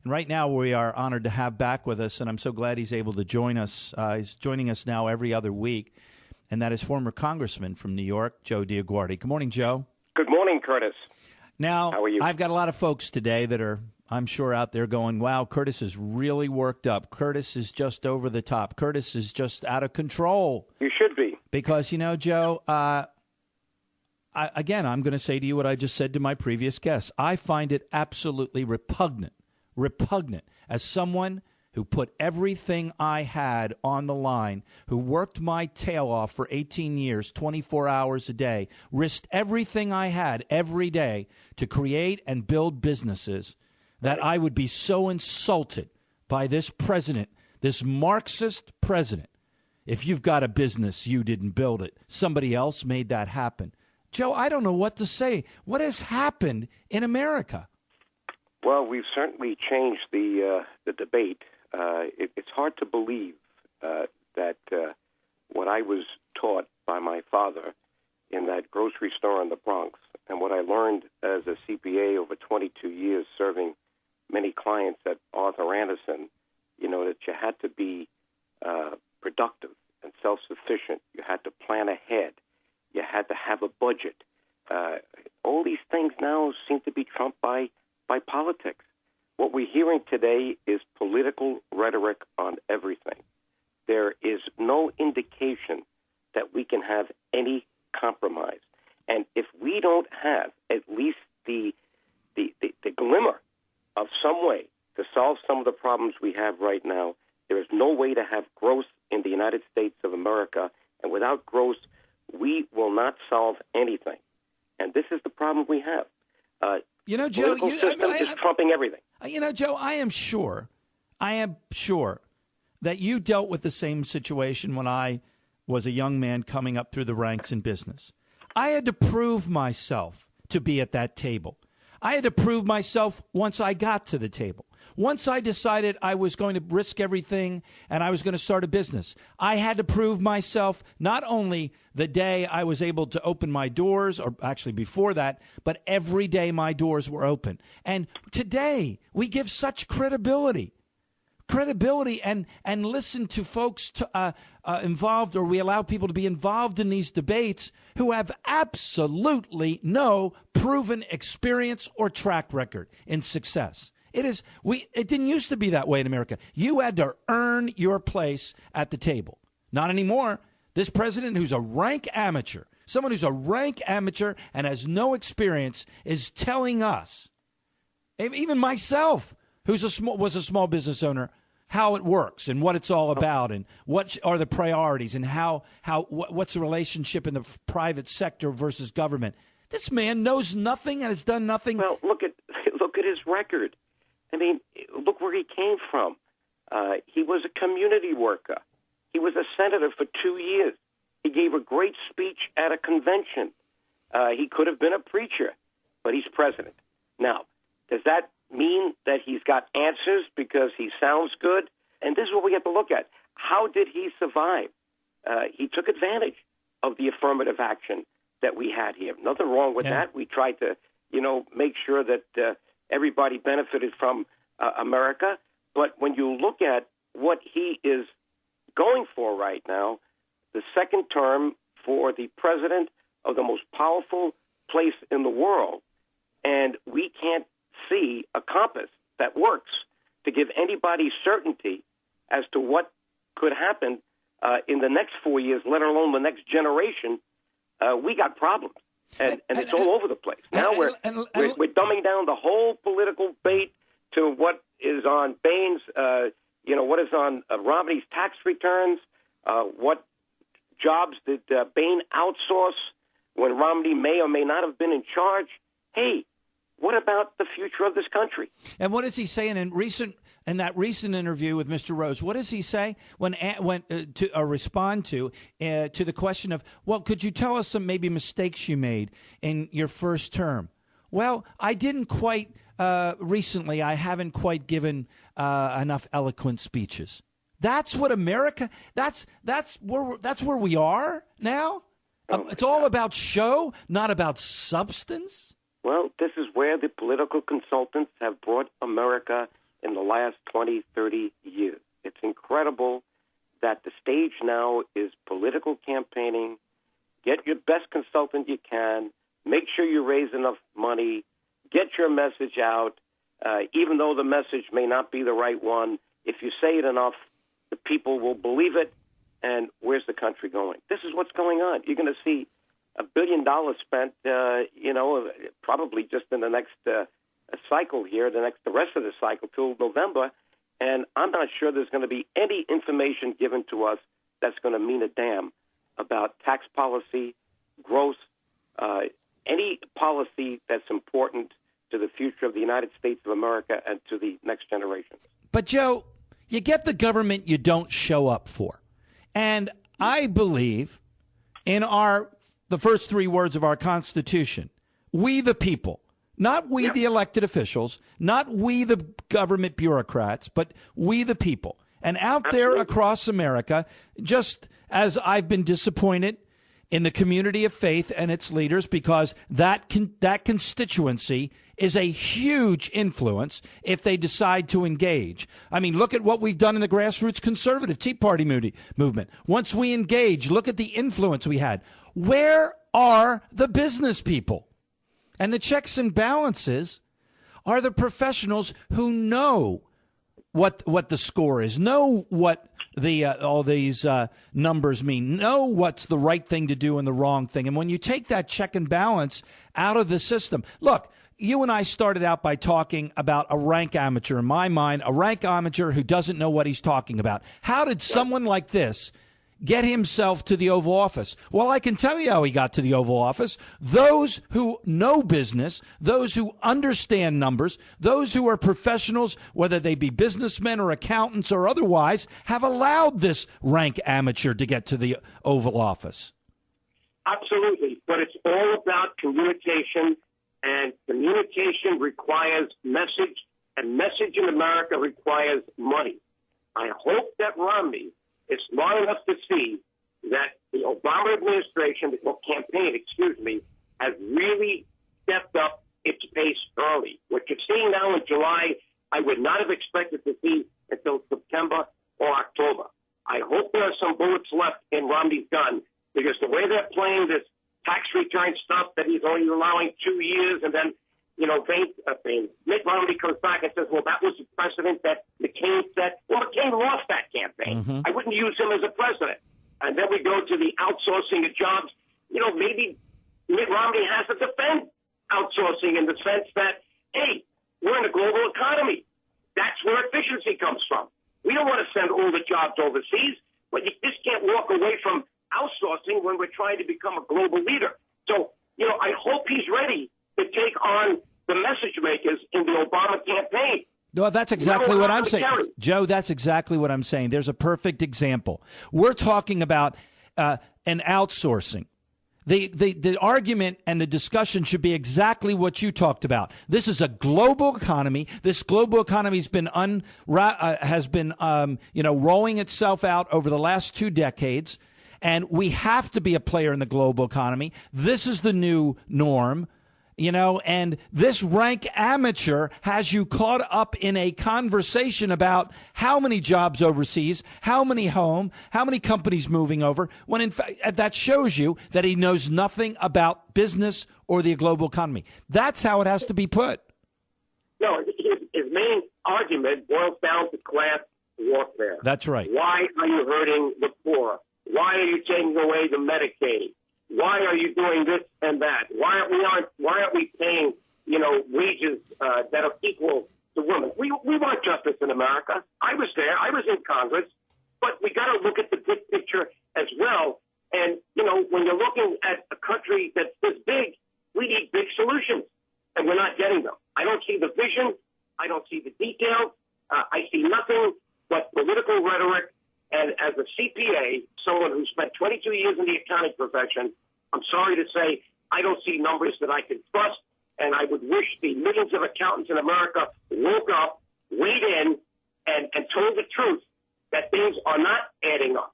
And right now we are honored to have back with us, and I'm so glad he's able to join us. He's joining us now every other week, and that is former Congressman from New York, Joe DioGuardi. Good morning, Joe. Good morning, Curtis. Now, how are you? I've got a lot of folks today that are, I'm sure, out there going, wow, Curtis is really worked up. Curtis is just over the top. Curtis is just out of control. You should be. Because, you know, Joe, again, I'm going to say to you what I just said to my previous guest. I find it absolutely repugnant as someone who put everything I had on the line, who worked my tail off for 18 years, 24 hours a day, risked everything I had every day to create and build businesses, that I would be so insulted by this president, this Marxist president. If you've got a business, you didn't build it. Somebody else made that happen. Joe, I don't know what to say. What has happened in America? Well, we've certainly changed the debate. It's hard to believe that what I was taught by my father in that grocery store in the Bronx and what I learned as a CPA over 22 years serving many clients at Arthur Andersen, you know, that you had to be productive and self-sufficient. You had to plan ahead. You had to have a budget. All these things now seem to be trumped by politics. What we're hearing today is political rhetoric on everything. There is no indication that we can have any compromise. And if we don't have at least the glimmer of some way to solve some of the problems we have right now, there is no way to have growth in the United States of America. And without growth, we will not solve anything. And this is the problem we have. You know, Joe, political system is trumping everything. You know, Joe, I am sure that you dealt with the same situation when I was a young man coming up through the ranks in business. I had to prove myself to be at that table. I had to prove myself once I got to the table. Once I decided I was going to risk everything and I was going to start a business, I had to prove myself not only the day I was able to open my doors, or actually before that, but every day my doors were open. And today we give such credibility and listen to folks involved, or we allow people to be involved in these debates who have absolutely no proven experience or track record in success. It didn't used to be that way in America. You had to earn your place at the table. Not anymore. This president, who's a rank amateur, someone who's a rank amateur and has no experience, is telling us, even myself, was a small business owner, how it works and what it's all about and what are the priorities and what's the relationship in the private sector versus government. This man knows nothing and has done nothing. Well, look at his record. I mean, look where he came from. He was a community worker. He was a senator for 2 years. He gave a great speech at a convention. He could have been a preacher, but he's president. Now, does that mean that he's got answers because he sounds good? And this is what we have to look at. How did he survive? He took advantage of the affirmative action that we had here. Nothing wrong with that. We tried to, make sure that everybody benefited from America. But when you look at what he is going for right now, the second term for the president of the most powerful place in the world, and we can't see a compass that works to give anybody certainty as to what could happen in the next 4 years, let alone the next generation, we got problems. And it's all over the place. Now we're dumbing down the whole political debate to what is on Bain's, what is on Romney's tax returns, what jobs did Bain outsource when Romney may or may not have been in charge. Hey, what about the future of this country? And what is he saying in that recent interview with Mr. Rose? What does he say when to respond to the question of, well, could you tell us some maybe mistakes you made in your first term? Well, I didn't quite recently. I haven't quite given enough eloquent speeches. That's what America. That's where we are now. It's all about show, not about substance. Well, this is where the political consultants have brought America in the last 20, 30 years. It's incredible that the stage now is political campaigning. Get your best consultant you can. Make sure you raise enough money. Get your message out. Even though the message may not be the right one, if you say it enough, the people will believe it. And where's the country going? This is what's going on. You're going to see $1 billion spent, probably just in the next cycle here, the rest of the cycle till November. And I'm not sure there's going to be any information given to us that's going to mean a damn about tax policy, growth, any policy that's important to the future of the United States of America and to the next generation. But, Joe, you get the government you don't show up for. And I believe in the first three words of our Constitution, we the people, not we the elected officials, not we the government bureaucrats, but we the people. And out there across America, just as I've been disappointed in the community of faith and its leaders, because that constituency is a huge influence if they decide to engage. I mean, look at what we've done in the grassroots conservative Tea Party movement. Once we engage, look at the influence we had. Where are the business people? And the checks and balances are the professionals who know what the score is, know what all these numbers mean, know what's the right thing to do and the wrong thing. And when you take that check and balance out of the system, look, you and I started out by talking about a rank amateur. In my mind, a rank amateur who doesn't know what he's talking about. How did someone like this get himself to the Oval Office? Well, I can tell you how he got to the Oval Office. Those who know business, those who understand numbers, those who are professionals, whether they be businessmen or accountants or otherwise, have allowed this rank amateur to get to the Oval Office. Absolutely. But it's all about communication, and communication requires message, and message in America requires money. I hope that Romney is smart enough to see that the Obama administration, or campaign, has really stepped up its pace early. What you're seeing now in July, I would not have expected to see until September or October. I hope there are some bullets left in Romney's gun, because the way they're playing this tax return stuff that he's only allowing 2 years, and then, Mitt Romney comes back and says, well, that was the precedent that McCain set. Well, McCain lost that campaign. Mm-hmm. I wouldn't use him as a president. And then we go to the outsourcing of jobs. Maybe Mitt Romney has to defend outsourcing in the sense that, hey, we're in a global economy. That's where efficiency comes from. We don't want to send all the jobs overseas, but you just can't walk away from outsourcing when we're trying to become a global leader. So, I hope he's ready to take on the message makers in the Obama campaign. No, that's exactly what I'm saying. Joe, that's exactly what I'm saying. There's a perfect example. We're talking about an outsourcing. The argument and the discussion should be exactly what you talked about. This is a global economy. This global economy has been rolling itself out over the last 2 decades, and we have to be a player in the global economy. This is the new norm. And this rank amateur has you caught up in a conversation about how many jobs overseas, how many home, how many companies moving over, when in fact that shows you that he knows nothing about business or the global economy. That's how it has to be put. No, his main argument boils down to class warfare. That's right. Why are you hurting the poor? Why are you taking away the Medicaid? Why are you doing this and that? Why aren't we paying, wages that are equal to women? We want justice in America. I was there. I was in Congress. But we got to look at the big picture as well. And, when you're looking at a country that's this big, we need big solutions. And we're not getting them. I don't see the vision. I don't see the details. I see nothing but political rhetoric. And as a CPA, someone who spent 22 years in the accounting profession, I'm sorry to say I don't see numbers that I can trust. And I would wish the millions of accountants in America woke up, weighed in, and told the truth that things are not adding up.